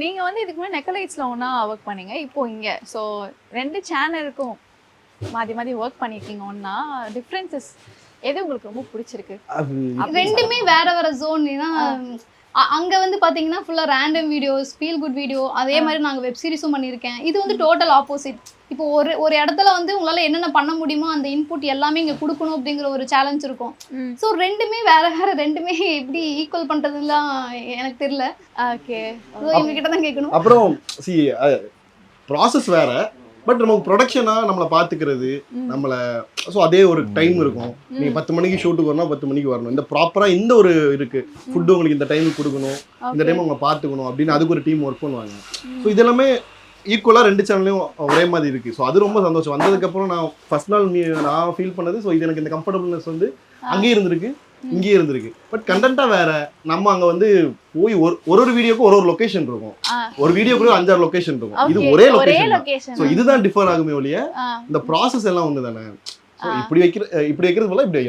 நீங்க வந்து இதுக்கு முன்னாடி நெக்கலைட்ஸ்ல ஒண்ணா ஒர்க் பண்ணீங்க, இப்போ இங்க. ஸோ 2 சேனலுக்கும் மாத்தி மாத்தி ஒர்க் பண்ணிருக்கீங்க ஒண்ணா. டிஃபரன்சஸ் எது உங்களுக்கு ரொம்ப பிடிச்சிருக்கு? ரெண்டுமே வேற வேற ஜோன். ஏன்னா அங்க வந்து பாத்தீங்கன்னா ஃபுல்லா random videos, feel good video, அதே மாதிரி நாங்க வெப் சீரிஸும் பண்ணியிருக்கேன். இது வந்து டோட்டல் ஆப்போசிட். இப்போ ஒரு இடத்துல வந்து உங்களால என்னென்ன பண்ண முடியுமோ அந்த இன்புட் எல்லாமே இங்க கொடுக்கணும் அப்படிங்கிற ஒரு சேலஞ்ச் இருக்கும். ஸோ ரெண்டுமே வேற வேற, ரெண்டுமே எப்படி ஈக்குவல் பண்றதுலாம் எனக்கு தெரியல. ஓகே. இவங்க கிட்ட தான் கேட்கணும். அப்புறம் ப்ராசஸ் வேற, பட் நமக்கு ப்ரொடக்ஷனா நம்மளை பார்த்துக்கிறது நம்மளை, ஸோ அதே ஒரு டைம் இருக்கும். நீங்கள் 10 மணிக்கு ஷூட்டுக்கு வரணும், 10 மணிக்கு வரணும். இந்த ப்ராப்பராக இந்த ஒரு இருக்குது, ஃபுட்டு உங்களுக்கு இந்த டைமுக்கு கொடுக்கணும், இந்த டைம் உங்களை பார்த்துக்கணும் அப்படின்னு அதுக்கு ஒரு டீம் ஒர்க் பண்ணுவாங்க. ஸோ இதெல்லாமே ஈக்குவலாக 2 சேனல்லையும் ஒரே மாதிரி இருக்குது. ஸோ அது ரொம்ப சந்தோஷம். வந்ததுக்கப்புறம் நான் ஃபர்ஸ்ட் நாள் நான் ஃபீல் பண்ணது, ஸோ இது எனக்கு இந்த கம்ஃபர்டபுள்னஸ் வந்து அங்கேயே இருந்திருக்கு, இங்கேயே இருந்திருக்கு. பட் கண்டென்ட்டா வேற. நம்ம அங்க வந்து போய் ஒரு வீடியோக்கு ஒரு லொகேஷன் இருக்கும். ஒரு வீடியோக்கு 5-6 லொகேஷன் இருக்கும். இது ஒரே லொகேஷன். சோ இதுதான் டிஃபர் ஆகுமே ஒழிய இந்த ப்ராசஸ் எல்லாம் ஒண்ணு தானே. இப்படி வைக்கிறது போல இப்படி